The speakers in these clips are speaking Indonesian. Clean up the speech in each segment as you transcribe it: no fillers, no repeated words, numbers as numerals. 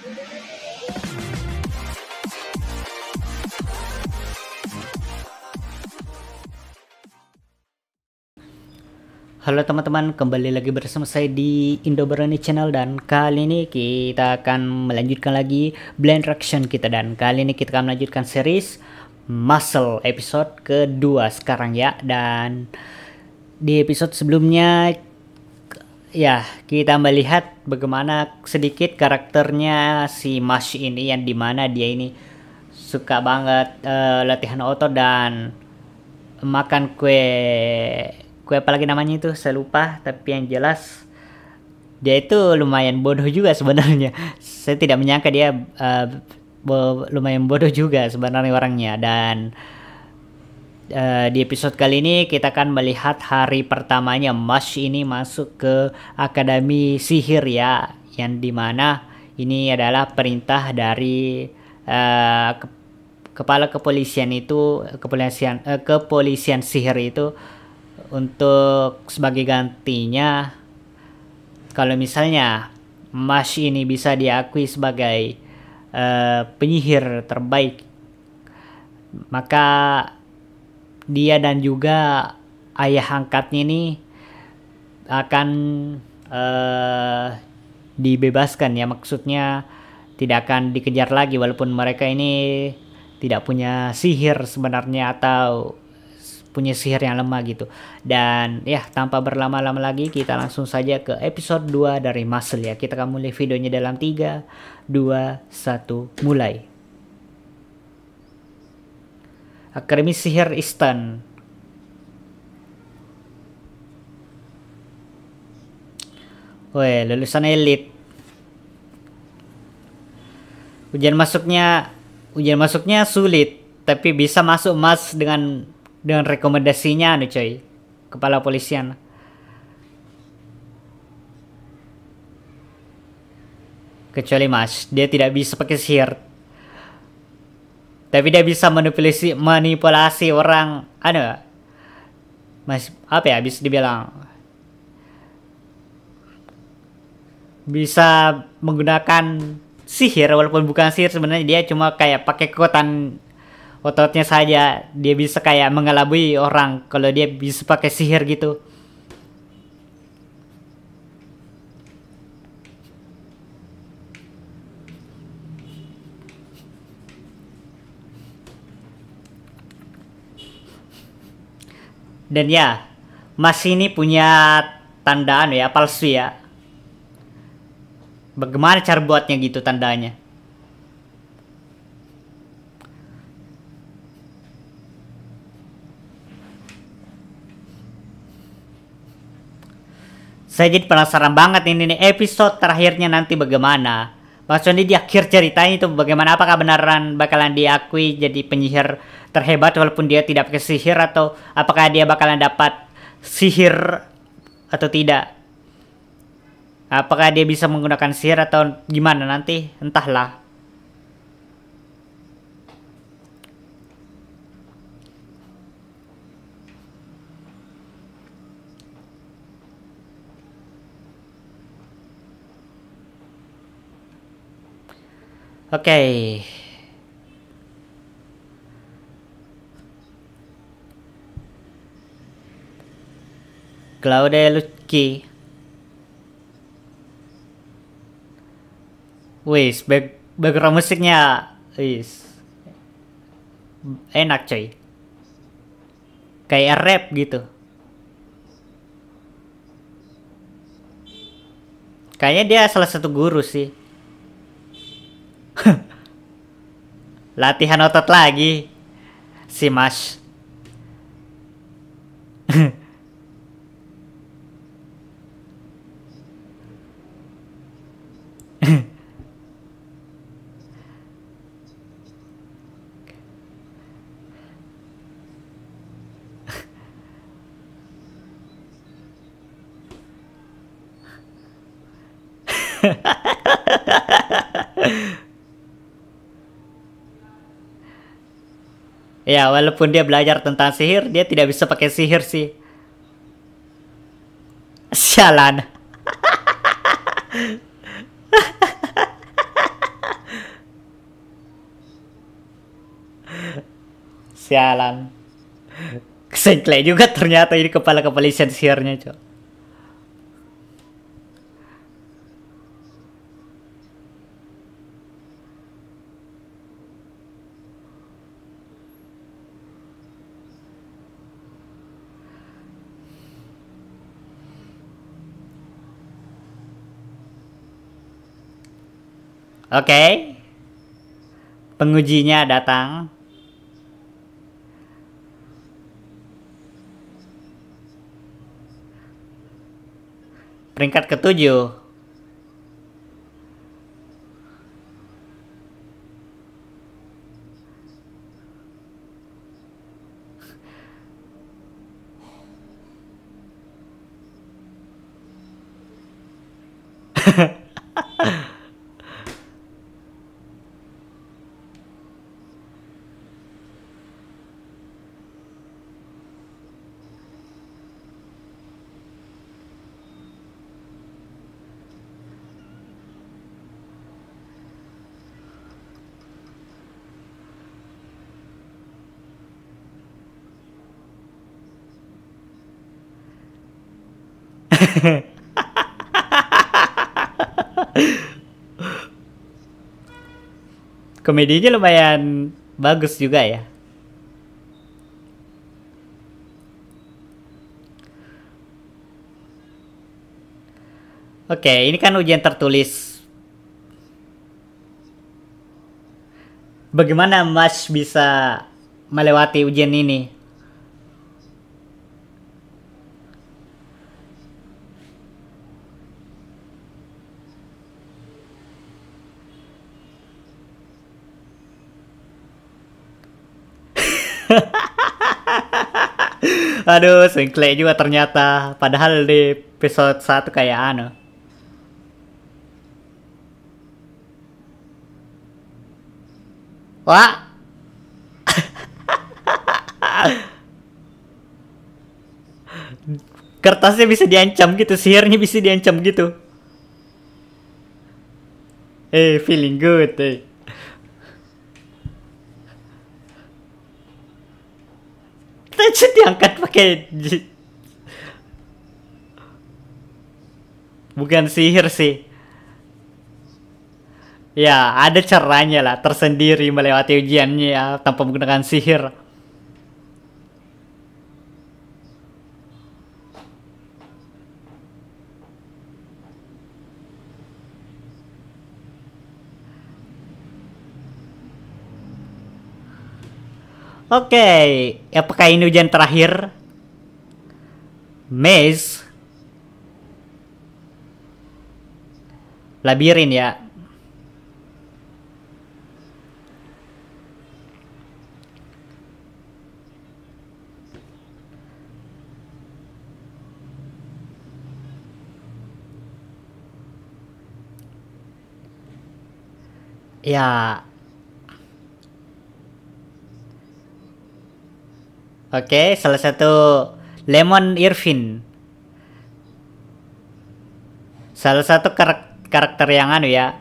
Halo teman-teman, kembali lagi bersama saya di Indo Berani Channel, dan kali ini kita akan melanjutkan lagi blind reaction kita, dan kali ini kita akan melanjutkan series Muscle episode kedua sekarang ya. Dan di episode sebelumnya ya kita melihat bagaimana sedikit karakternya si Mash ini, yang dimana dia ini suka banget latihan otot dan makan kue apa lagi namanya itu, saya lupa, tapi yang jelas dia itu lumayan bodoh juga sebenarnya. Saya tidak menyangka dia lumayan bodoh juga sebenarnya orangnya. Dan di episode kali ini kita akan melihat hari pertamanya Mash ini masuk ke Akademi Sihir ya, yang dimana ini adalah perintah dari kepala kepolisian itu, kepolisian sihir itu, untuk sebagai gantinya kalau misalnya Mash ini bisa diakui sebagai penyihir terbaik, maka dia dan juga ayah angkatnya ini akan dibebaskan ya, maksudnya tidak akan dikejar lagi walaupun mereka ini tidak punya sihir sebenarnya, atau punya sihir yang lemah gitu. Dan ya tanpa berlama-lama lagi kita langsung saja ke episode 2 dari Muscle ya. Kita akan mulai videonya dalam 3, 2, 1 mulai. Akademi Sihir Eastern. Weh, lulusan elit. Ujian masuknya sulit, tapi bisa masuk Mas dengan rekomendasinya nih coy, kepala polisian. Kecuali Mas, dia tidak bisa pakai sihir, tapi dia bisa manipulasi orang. Mas, apa ya, bisa dibilang bisa menggunakan sihir walaupun bukan sihir sebenarnya. Dia cuma kayak pakai kekuatan ototnya saja, dia bisa kayak mengelabui orang kalau dia bisa pakai sihir gitu. Dan ya, Mas ini punya tanda ya, palsu ya. Bagaimana cara buatnya gitu tandanya? Saya jadi penasaran banget ini nih episode terakhirnya nanti bagaimana. Maksudnya di akhir ceritanya itu bagaimana, apakah beneran bakalan diakui jadi penyihir terhebat walaupun dia tidak pakai sihir, atau apakah dia bakalan dapat sihir atau tidak. Apakah dia bisa menggunakan sihir atau gimana nanti, entahlah. Oke. Claude Lucky. Wis, background musiknya wis enak coy. Kayak rap gitu. Kayaknya dia salah satu guru sih. Latihan otot lagi si Mash. Ya, walaupun dia belajar tentang sihir, dia tidak bisa pakai sihir sih. Sialan. Sialan. Sengklek juga ternyata ini kepala kepolisian sihirnya, Cok. Oke. Pengujinya datang. Peringkat ketujuh. Komedinya lumayan bagus juga ya. Oke, ini kan ujian tertulis. Bagaimana Mas bisa melewati ujian ini? Aduh, sengklek juga ternyata. Padahal di episode 1 kayak anu. Wah, kertasnya bisa diancam gitu, sihirnya bisa diancam gitu. Feeling good, Aja diangkat pakai bukan sihir sih. Ya, ada caranya lah tersendiri melewati ujiannya ya tanpa menggunakan sihir. Oke, apakah ini ujian terakhir? Maze. Labirin ya. Ya. Oke, salah satu Lemon Irvin. Salah satu karakter yang anu ya.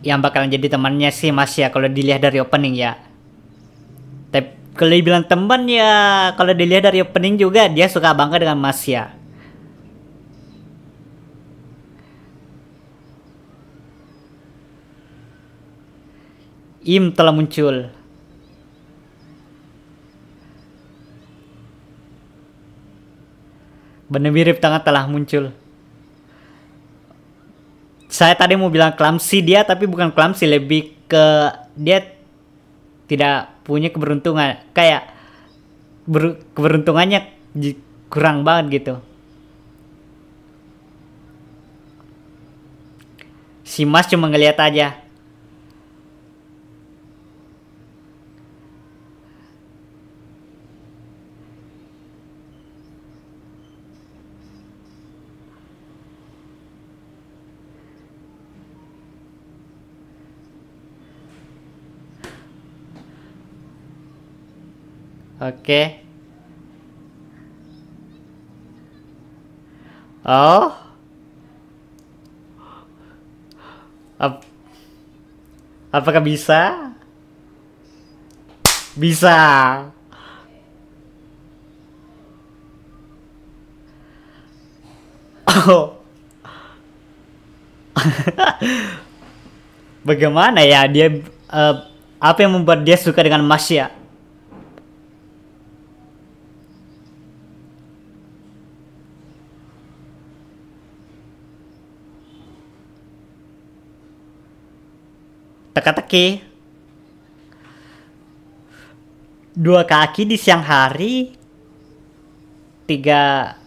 Yang bakalan jadi temannya sih Mas ya kalau dilihat dari opening ya. Tapi kalau dibilang teman ya kalau dilihat dari opening juga dia suka banget dengan Mas ya. Im telah muncul. Bener mirip tangan telah muncul. Saya tadi mau bilang clumsy dia tapi bukan clumsy, lebih ke dia tidak punya keberuntungan, kayak keberuntungannya kurang banget gitu. Si Mas cuma ngeliat aja. Oke. Oh. Apakah bisa? Bisa. Oh, bagaimana ya dia apa yang membuat dia suka dengan Masya? Teka-teki. Dua kaki di siang hari, tiga.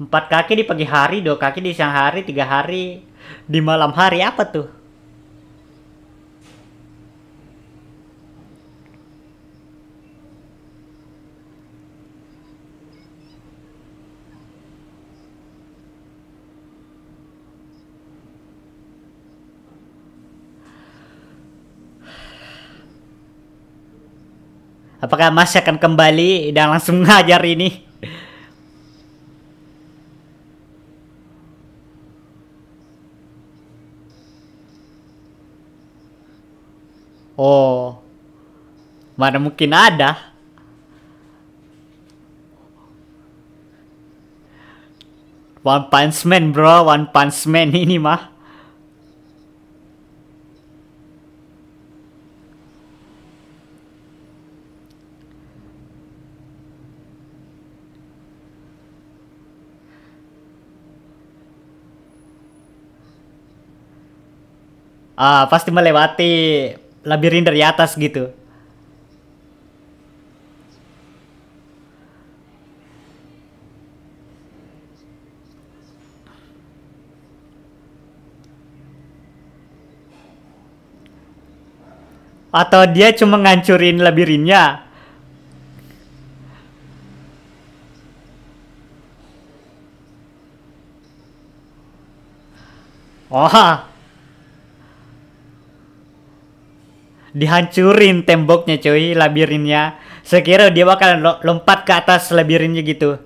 4 kaki di pagi hari, 2 kaki di siang hari, 3 hari di malam hari, apa tuh? Apakah Mas akan kembali dan langsung ngajar ini? Oh, mana mungkin ada. One Punch Man bro, One Punch Man ini mah. Pasti melewati labirin dari atas gitu. Atau dia cuma ngancurin labirinnya. Oh, dihancurin temboknya cuy, labirinnya. Sekira dia bakal lompat ke atas labirinnya gitu.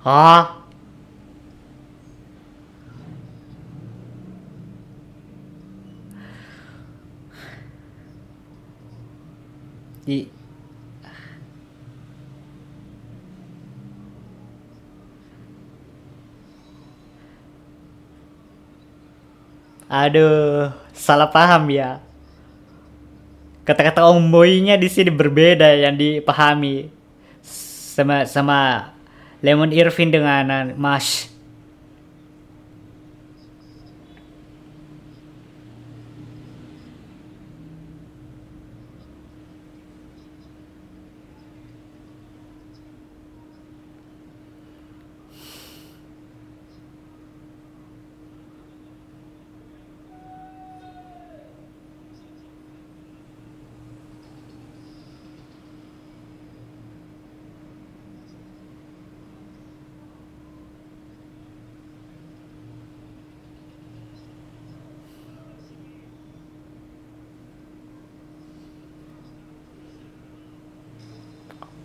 Ah, di aduh, salah paham ya. Kata-kata omboinya di sini berbeda yang dipahami sama sama Lemon Irvin dengan Mash.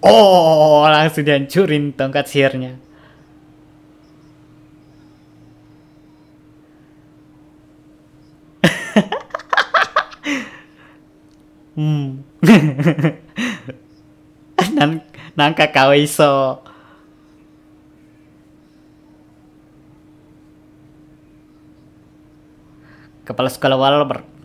Oh, langsung dihancurin tongkat sihirnya. Hmm. Nan nangka kawaiso. Kepala sekolah Walbert.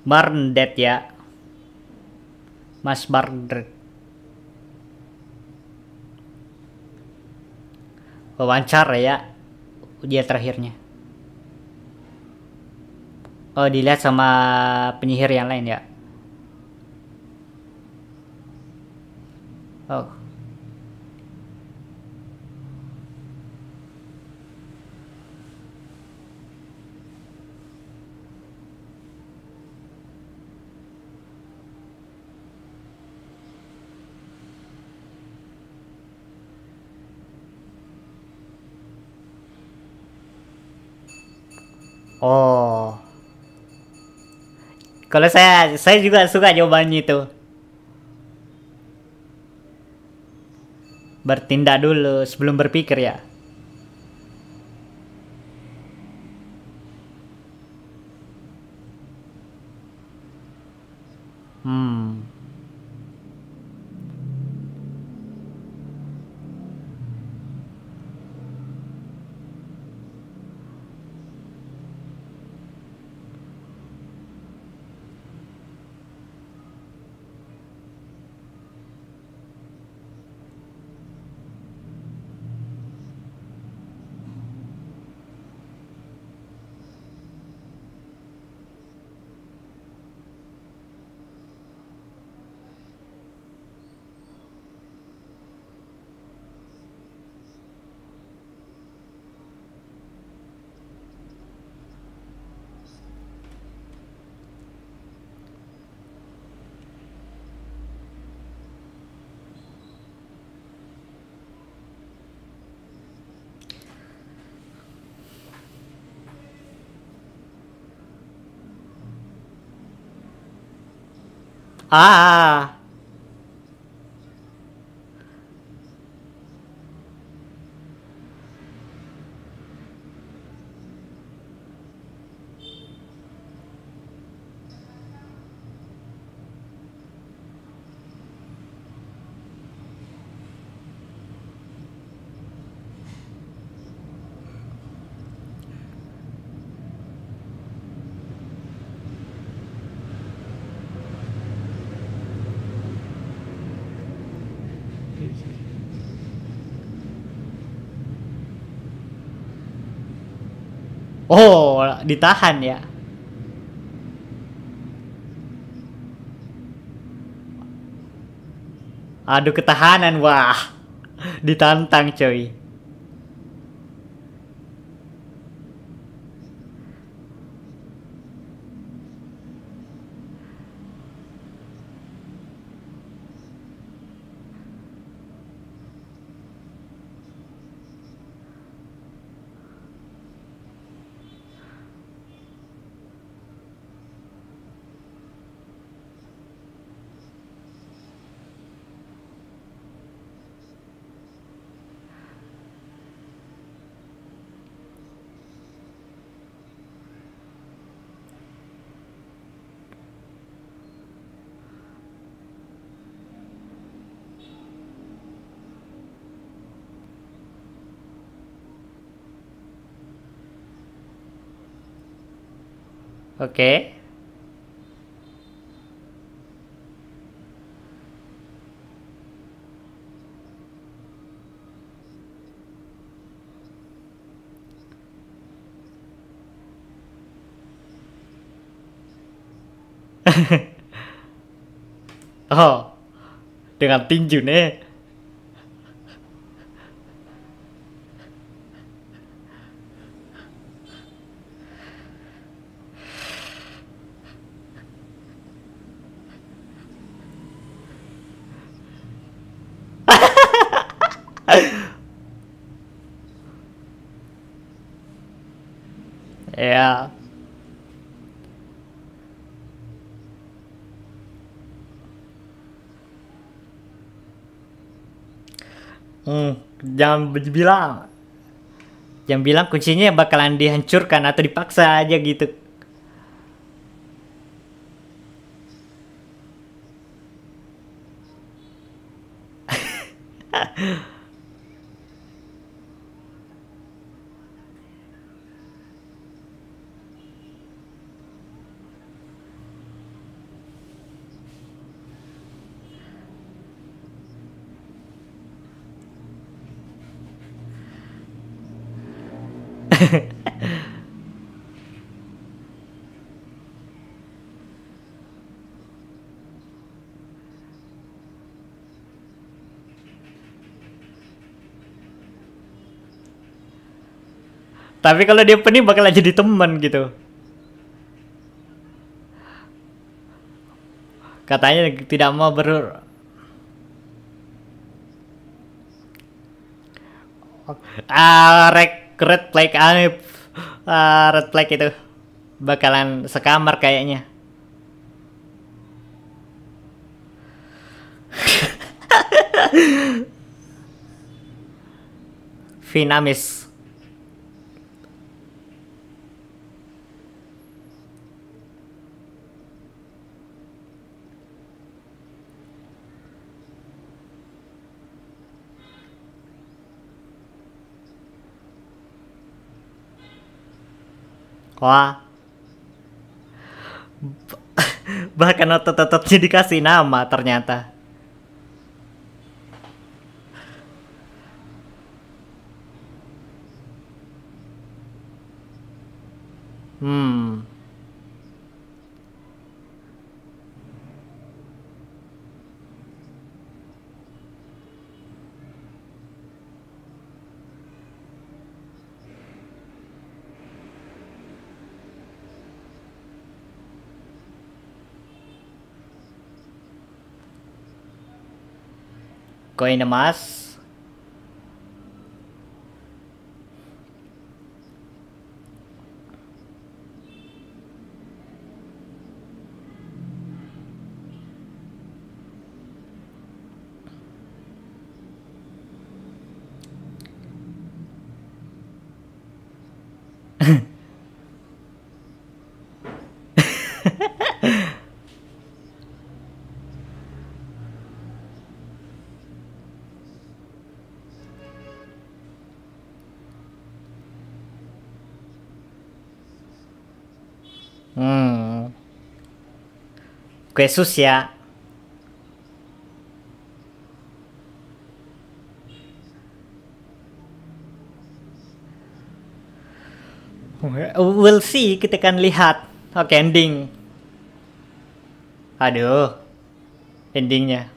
Barndet ya. Mas Barndet. Wawancara ya. Ujian terakhirnya. Oh, dilihat sama penyihir yang lain ya. Oh. Oh. Kalau saya juga suka jawabannya itu. Bertindak dulu sebelum berpikir ya. Hmm. Ah. Oh, ditahan ya. Aduh ketahanan, wah. Ditantang coy. Oke. Oh. dengan tinju nih. Ya. Hmm, jangan bilang kuncinya bakalan dihancurkan atau dipaksa aja gitu. Tapi kalau dia pening bakalan jadi teman gitu. Katanya tidak mau red flag red flag itu bakalan sekamar kayaknya. Finamis. Wah, bahkan otot-ototnya dikasih nama ternyata. Hmm. Koin emas. Hmm. Kue sus ya. We'll see, kita akan lihat. Oke, ending. Aduh, endingnya.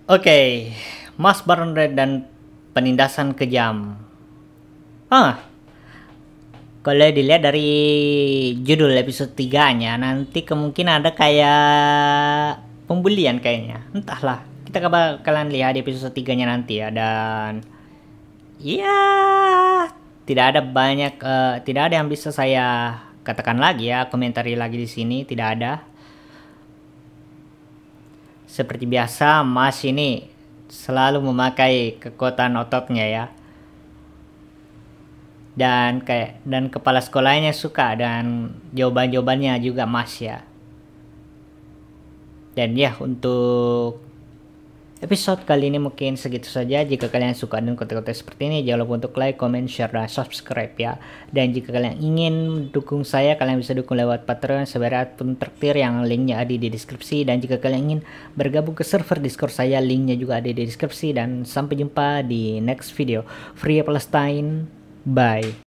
Oke, Mas Barnard dan penindasan kejam. Kalau dilihat dari judul episode 3-nya, nanti kemungkinan ada kayak pembulian kayaknya. Entahlah, kita bakalan lihat di episode 3-nya nanti ya. Dan ya, tidak ada yang bisa saya katakan lagi ya, komentari lagi di sini, tidak ada. Seperti biasa, Mas ini selalu memakai kekuatan ototnya ya. Dan kepala sekolahnya suka dan jawabannya juga Mas ya. Dan ya, untuk episode kali ini mungkin segitu saja. Jika kalian suka dengan konten-konten seperti ini, jangan lupa untuk like, comment, share, dan subscribe ya. Dan jika kalian ingin dukung saya, kalian bisa dukung lewat Patreon ataupun Traktir yang linknya ada di deskripsi. Dan jika kalian ingin bergabung ke server Discord saya, linknya juga ada di deskripsi. Dan sampai jumpa di next video. Free Palestine, bye.